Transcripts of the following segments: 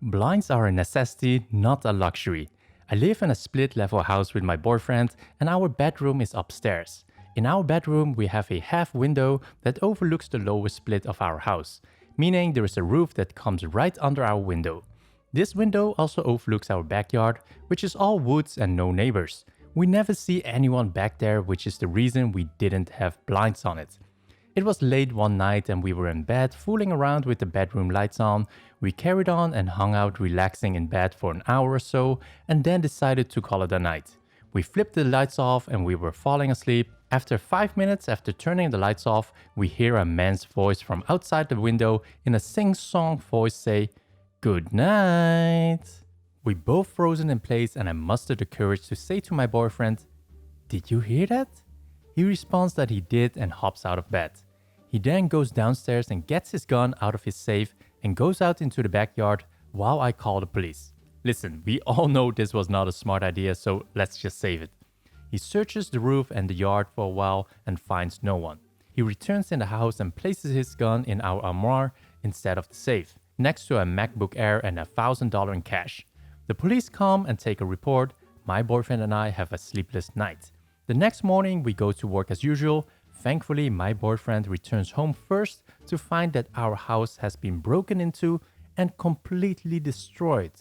Blinds are a necessity, not a luxury. I live in a split-level house with my boyfriend and our bedroom is upstairs. In our bedroom, we have a half window that overlooks the lowest split of our house, meaning there is a roof that comes right under our window. This window also overlooks our backyard, which is all woods and no neighbors. We never see anyone back there, which is the reason we didn't have blinds on it. It was late one night and we were in bed fooling around with the bedroom lights on. We carried on and hung out relaxing in bed for an hour or so and then decided to call it a night. We flipped the lights off and we were falling asleep. After 5 minutes after turning the lights off, we hear a man's voice from outside the window in a sing-song voice say, "Good night." We both frozen in place and I mustered the courage to say to my boyfriend, "Did you hear that?" He responds that he did and hops out of bed. He then goes downstairs and gets his gun out of his safe and goes out into the backyard while I call the police. Listen, we all know this was not a smart idea, so let's just save it. He searches the roof and the yard for a while and finds no one. He returns in the house and places his gun in our armoire instead of the safe, next to a MacBook Air and $1,000 in cash. The police come and take a report. My boyfriend and I have a sleepless night. The next morning, we go to work as usual. Thankfully, my boyfriend returns home first to find that our house has been broken into and completely destroyed.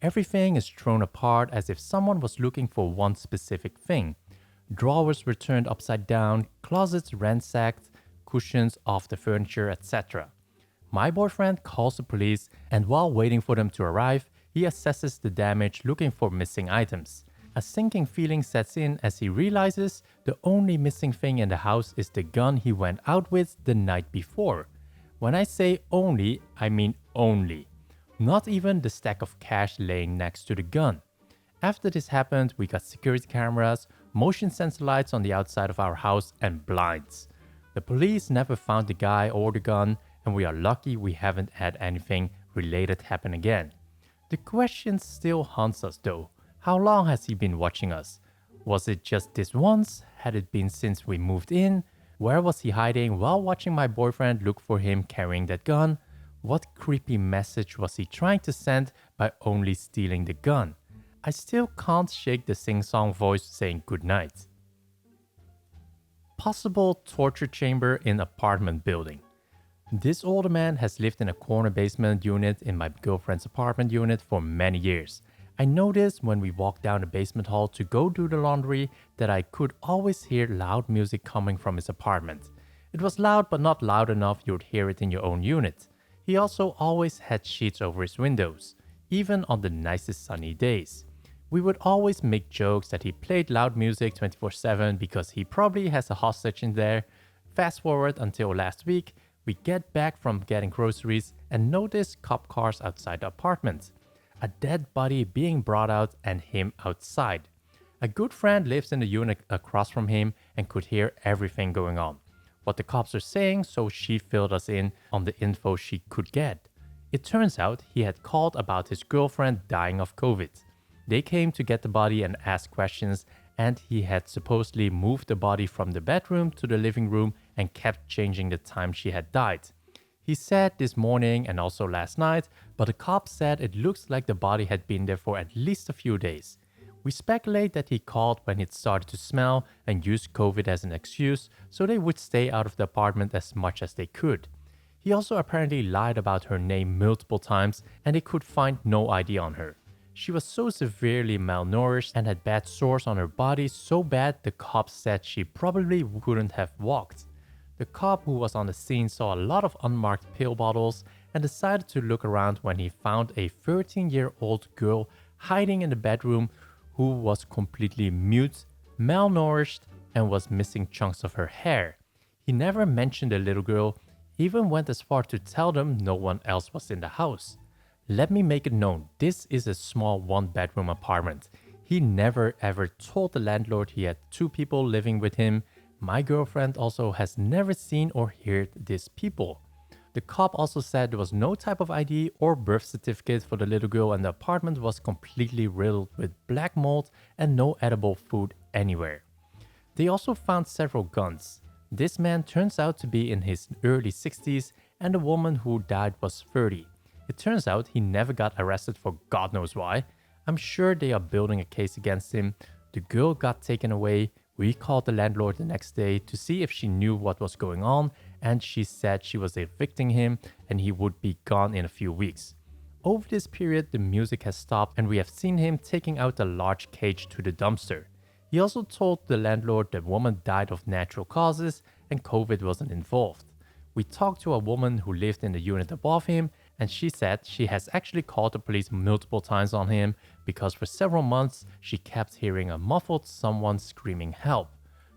Everything is thrown apart as if someone was looking for one specific thing. Drawers were turned upside down, closets ransacked, cushions off the furniture, etc. My boyfriend calls the police and while waiting for them to arrive, he assesses the damage looking for missing items. A sinking feeling sets in as he realizes the only missing thing in the house is the gun he went out with the night before. When I say only, I mean only. Not even the stack of cash laying next to the gun. After this happened, we got security cameras, motion sensor lights on the outside of our house, and blinds. The police never found the guy or the gun, and we are lucky we haven't had anything related happen again. The question still haunts us though. How long has he been watching us? Was it just this once? Had it been since we moved in? Where was he hiding while watching my boyfriend look for him carrying that gun? What creepy message was he trying to send by only stealing the gun? I still can't shake the sing-song voice saying goodnight. Possible torture chamber in apartment building. This older man has lived in a corner basement unit in my girlfriend's apartment unit for many years. I noticed when we walked down the basement hall to go do the laundry that I could always hear loud music coming from his apartment. It was loud but not loud enough you'd hear it in your own unit. He also always had sheets over his windows, even on the nicest sunny days. We would always make jokes that he played loud music 24/7 because he probably has a hostage in there. Fast forward until last week, we get back from getting groceries and notice cop cars outside the apartment. A dead body being brought out and him outside. A good friend lives in the unit across from him and could hear everything going on. What the cops are saying, so she filled us in on the info she could get. It turns out he had called about his girlfriend dying of COVID. They came to get the body and ask questions, and he had supposedly moved the body from the bedroom to the living room and kept changing the time she had died. He said this morning and also last night, but the cops said it looks like the body had been there for at least a few days. We speculate that he called when it started to smell and used COVID as an excuse so they would stay out of the apartment as much as they could. He also apparently lied about her name multiple times and they could find no ID on her. She was so severely malnourished and had bad sores on her body, so bad the cops said she probably couldn't have walked. The cop who was on the scene saw a lot of unmarked pill bottles and decided to look around when he found a 13-year-old girl hiding in the bedroom who was completely mute, malnourished, and was missing chunks of her hair. He never mentioned the little girl, even went as far to tell them no one else was in the house. Let me make it known, this is a small one-bedroom apartment. He never ever told the landlord he had 2 people living with him. My girlfriend also has never seen or heard these people. The cop also said there was no type of ID or birth certificate for the little girl and the apartment was completely riddled with black mold and no edible food anywhere. They also found several guns. This man turns out to be in his early 60s and the woman who died was 30. It turns out he never got arrested for God knows why. I'm sure they are building a case against him. The girl got taken away. We called the landlord the next day to see if she knew what was going on, and she said she was evicting him and he would be gone in a few weeks. Over this period, the music has stopped and we have seen him taking out a large cage to the dumpster. He also told the landlord the woman died of natural causes and COVID wasn't involved. We talked to a woman who lived in the unit above him, and she said she has actually called the police multiple times on him because for several months she kept hearing a muffled someone screaming help.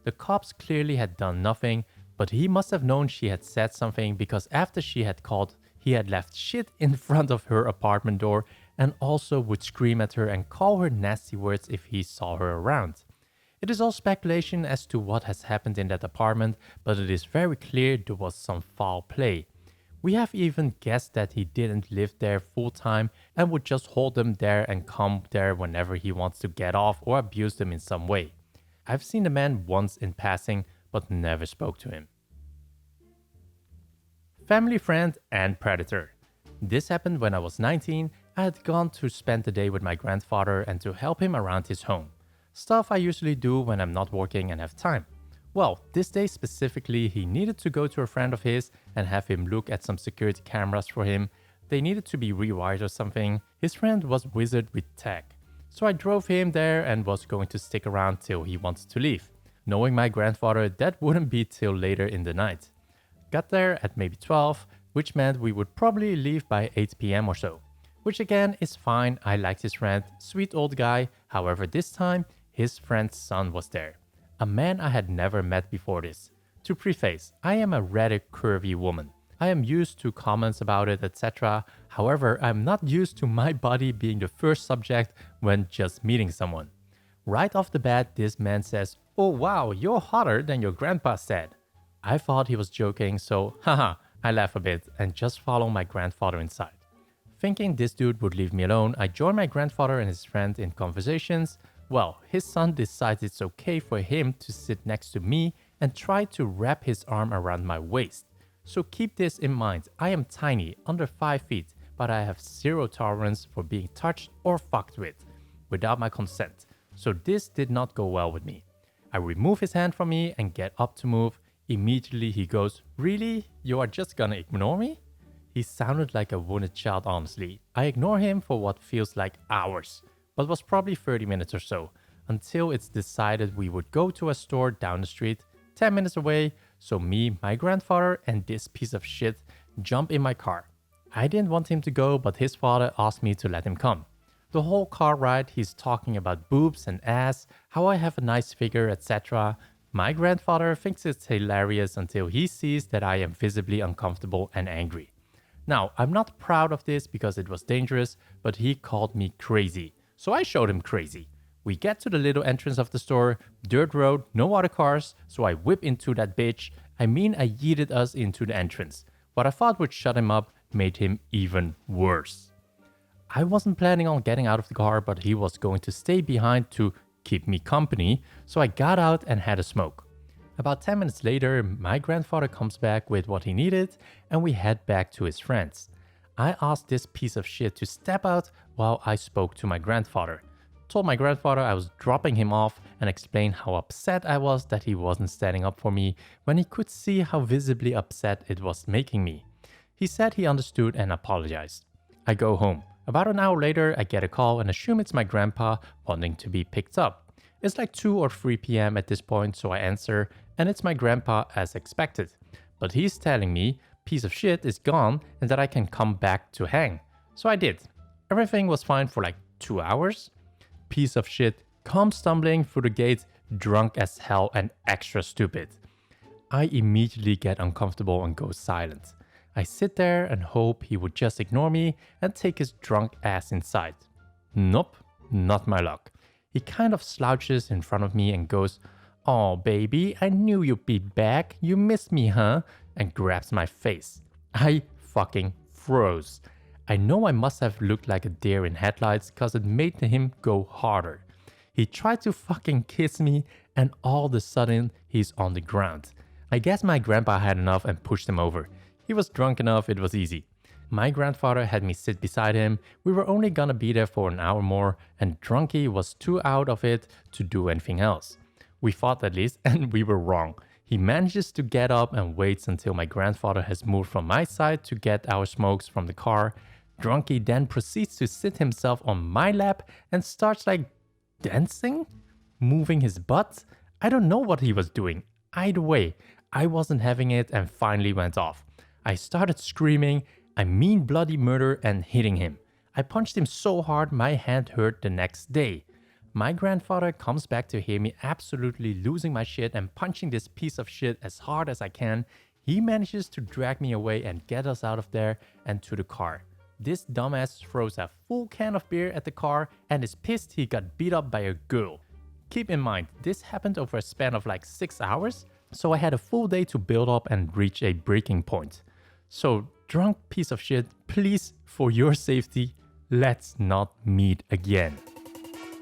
The cops clearly had done nothing, but he must have known she had said something because after she had called, he had left shit in front of her apartment door and also would scream at her and call her nasty words if he saw her around. It is all speculation as to what has happened in that apartment, but it is very clear there was some foul play. We have even guessed that he didn't live there full time and would just hold them there and come there whenever he wants to get off or abuse them in some way. I've seen the man once in passing, but never spoke to him. Family friend and predator. This happened when I was 19. I had gone to spend the day with my grandfather and to help him around his home. Stuff I usually do when I'm not working and have time. Well, this day specifically, he needed to go to a friend of his and have him look at some security cameras for him. They needed to be rewired or something. His friend was wizard with tech. So I drove him there and was going to stick around till he wanted to leave. Knowing my grandfather, that wouldn't be till later in the night. Got there at maybe 12, which meant we would probably leave by 8 p.m. or so. Which again is fine, I liked his friend, sweet old guy. However, this time, his friend's son was there. A man I had never met before this. To preface, I am a rather curvy woman. I am used to comments about it, etc. However, I'm not used to my body being the first subject when just meeting someone. Right off the bat, this man says, "Oh wow, you're hotter than your grandpa said." I thought he was joking, so haha, I laugh a bit and just follow my grandfather inside. Thinking this dude would leave me alone, I join my grandfather and his friend in conversations. Well, his son decides it's okay for him to sit next to me and try to wrap his arm around my waist. So keep this in mind, I am tiny, under 5 feet, but I have zero tolerance for being touched or fucked with, without my consent. So this did not go well with me. I remove his hand from me and get up to move. Immediately he goes, "Really? You are just gonna ignore me?" He sounded like a wounded child, honestly. I ignore him for what feels like hours, but was probably 30 minutes or so, until it's decided we would go to a store down the street, 10 minutes away, so me, my grandfather, and this piece of shit jump in my car. I didn't want him to go, but his father asked me to let him come. The whole car ride, he's talking about boobs and ass, how I have a nice figure, etc. My grandfather thinks it's hilarious until he sees that I am visibly uncomfortable and angry. Now, I'm not proud of this because it was dangerous, but he called me crazy. So I showed him crazy. We get to the little entrance of the store, dirt road, no other cars, so I whip into that bitch. I yeeted us into the entrance. What I thought would shut him up made him even worse. I wasn't planning on getting out of the car, but he was going to stay behind to keep me company, so I got out and had a smoke. About 10 minutes later, my grandfather comes back with what he needed, and we head back to his friends. I asked this piece of shit to step out while I spoke to my grandfather. Told my grandfather I was dropping him off and explained how upset I was that he wasn't standing up for me when he could see how visibly upset it was making me. He said he understood and apologized. I go home. About an hour later, I get a call and assume it's my grandpa wanting to be picked up. It's like 2 or 3 p.m. at this point, so I answer, and it's my grandpa as expected. But he's telling me piece of shit is gone and that I can come back to hang. So I did. Everything was fine for like 2 hours. Piece of shit comes stumbling through the gate, drunk as hell and extra stupid. I immediately get uncomfortable and go silent. I sit there and hope he would just ignore me and take his drunk ass inside. Nope, not my luck. He kind of slouches in front of me and goes, "Oh baby, I knew you'd be back. You missed me, huh?" and grabs my face. I fucking froze. I know I must have looked like a deer in headlights because it made him go harder. He tried to fucking kiss me, and all of a sudden, he's on the ground. I guess my grandpa had enough and pushed him over. He was drunk enough, it was easy. My grandfather had me sit beside him. We were only gonna be there for an hour more, and Drunky was too out of it to do anything else. We fought at least, and we were wrong. He manages to get up and waits until my grandfather has moved from my side to get our smokes from the car. Drunky then proceeds to sit himself on my lap and starts like dancing? Moving his butt? I don't know what he was doing. Either way, I wasn't having it and finally went off. I started screaming, I mean bloody murder, and hitting him. I punched him so hard my hand hurt the next day. My grandfather comes back to hear me absolutely losing my shit and punching this piece of shit as hard as I can. He manages to drag me away and get us out of there and to the car. This dumbass throws a full can of beer at the car and is pissed he got beat up by a girl. Keep in mind, this happened over a span of like 6 hours, so I had a full day to build up and reach a breaking point. So, drunk piece of shit, please, for your safety, let's not meet again.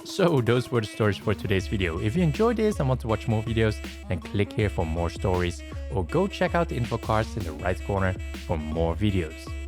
So those were the stories for today's video. If you enjoyed this and want to watch more videos, then click here for more stories, or go check out the info cards in the right corner for more videos.